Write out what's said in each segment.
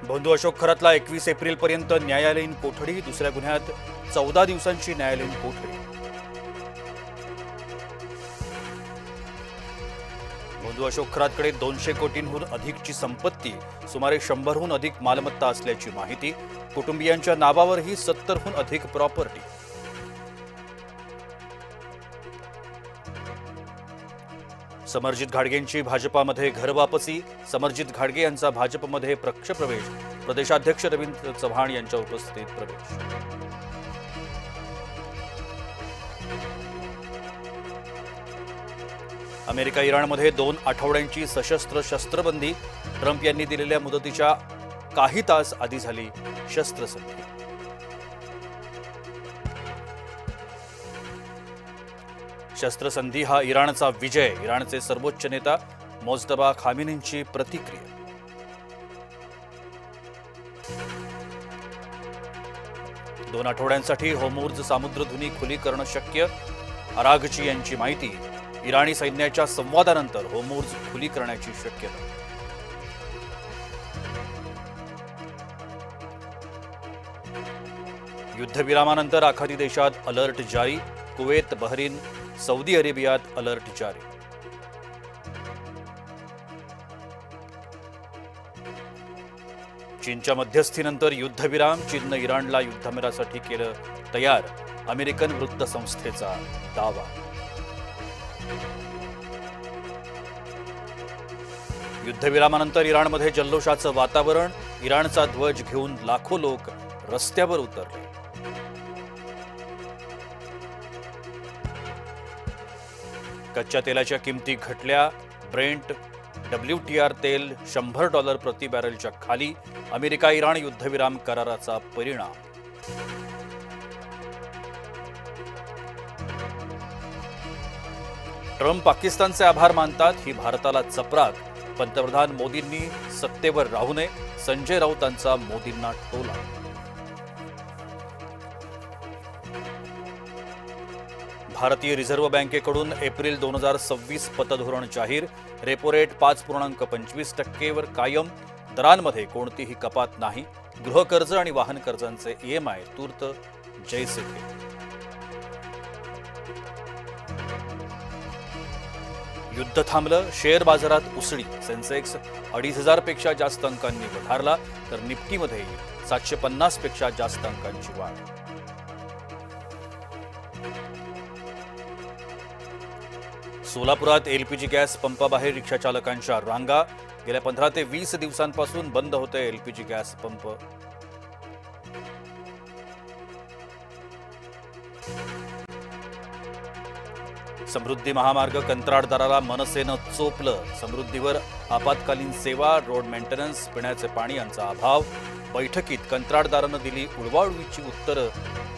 बंधू अशोक खरातला 21 एप्रिलपर्यंत न्यायालयीन कोठडी, दुसऱ्या गुन्ह्यात 14 दिवसांची न्यायालयीन कोठडी। बंधू अशोक खरातकडे 200 कोटींहून अधिकची संपत्ती, सुमारे 100हून अधिक मालमत्ता असल्याची माहिती। कुटुंबियांच्या नावावरही 70हून अधिक प्रॉपर्टी। समरजित घाडगेंची भाजपामध्ये घरवापसी, समरजित घाडगे यांचा भाजपमध्ये पक्षप्रवेश, प्रदेशाध्यक्ष रवींद्र चव्हाण यांच्या उपस्थितीत प्रवेश। अमेरिका इराणमध्ये 2 आठवड्यांची सशस्त्र शस्त्रबंदी, ट्रम्प यांनी दिलेल्या मुदतीच्या काही तास आधी झाली शस्त्रसंधी। शस्त्रसंधी हा इराणचा विजय, इराणचे सर्वोच्च नेता मोज्तबा खामेनींची प्रतिक्रिया। दोन आठवड्यांसाठी होर्मुझ सामुद्रधुनी खुली करणं शक्य, अराघची यांची माहिती। इराणी सैन्याच्या संवादानंतर होर्मुझ खुली करण्याची शक्यता। युद्धविरामानंतर आखाती देशात अलर्ट जारी, कुवेत, बहरीन, सौदी अरेबियात अलर्ट जारी। चीनच्या मध्यस्थीनंतर युद्धविराम, चीननं इराणला युद्धविरामासाठी केलं तयार, अमेरिकन वृत्तसंस्थेचा दावा। युद्धविरामानंतर इराणमध्ये जल्लोषाचं वातावरण, इराणचा ध्वज घेऊन लाखो लोक रस्त्यावर उतरले। कच्च्या तेलाच्या किमती घटल्या, ब्रेंट WTI तेल $100 प्रति बॅरलच्या खाली, अमेरिका इराण युद्धविराम कराराचा परिणाम। ट्रम्प पाकिस्तानचे आभार मानतात, ही भारताला चपराक, पंतप्रधान मोदींनी सत्तेवर राहू नये, संजय राऊतांचा मोदींना टोला। भारतीय रिझर्व्ह बँकेकडून एप्रिल 2026 पतधोरण जाहीर, रेपो रेट 5.25% कायम, दरांमध्ये कोणतीही कपात नाही, गृहकर्ज आणि वाहन कर्जांचे EMI तूर्त जैसे थे। युद्ध थांबलं, शेअर बाजारात उसळी, सेन्सेक्स 2,500 पेक्षा जास्त अंकांनी वधारला, तर निफ्टीमध्ये 750 पेक्षा जास्त अंकांची वाढ। सोलापुरात LPG गॅस पंपाबाहेर रिक्षाचालकांच्या रांगा, गेल्या 15 ते 20 दिवसांपासून बंद होते LPG गॅस पंप। समृद्धी महामार्ग कंत्राटदाराला मनसेनं चोपलं, समृद्धीवर आपत्कालीन सेवा, रोड मेंटेनन्स, पिण्याचे पाणी यांचा अभाव। बैठकीत कंत्राटदारानं दिली उडवाउडवीची उत्तरं,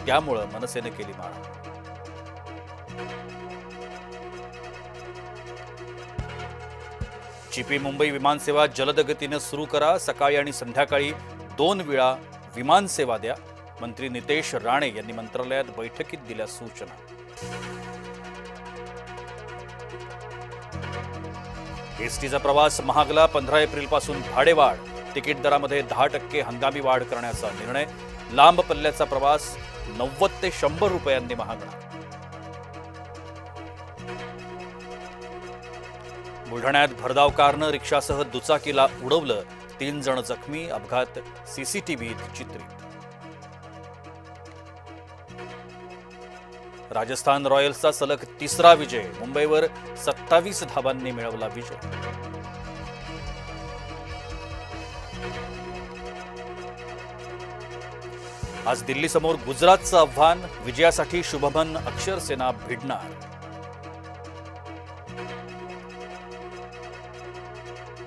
त्यामुळे मनसेनं केली मारहाण। चिपी मुंबई विमानसेवा जलद गतीनं सुरू करा, सकाळी आणि संध्याकाळी 2 वेळा विमानसेवा द्या, मंत्री नितेश राणे यांनी मंत्रालयात बैठकीत दिल्या सूचना। एसटीचा प्रवास महागला, 15 एप्रिलपासून भाडेवाढ, तिकीट दरामध्ये 10% हंगामी वाढ करण्याचा निर्णय, लांब पल्ल्याचा प्रवास 90 ते 100 रुपयांनी महागणार। बुलढाण्यात भरधाव कारनं रिक्षासह दुचाकीला उडवलं, 3 जण जखमी, अपघात CCTVत चित्रित। राजस्थान रॉयल्सचा सलग 3रा विजय, मुंबईवर 27 धावांनी मिळवला विजय। आज दिल्लीसमोर गुजरातचं आव्हान, विजयासाठी शुभमन अक्षर सेना भिडणार।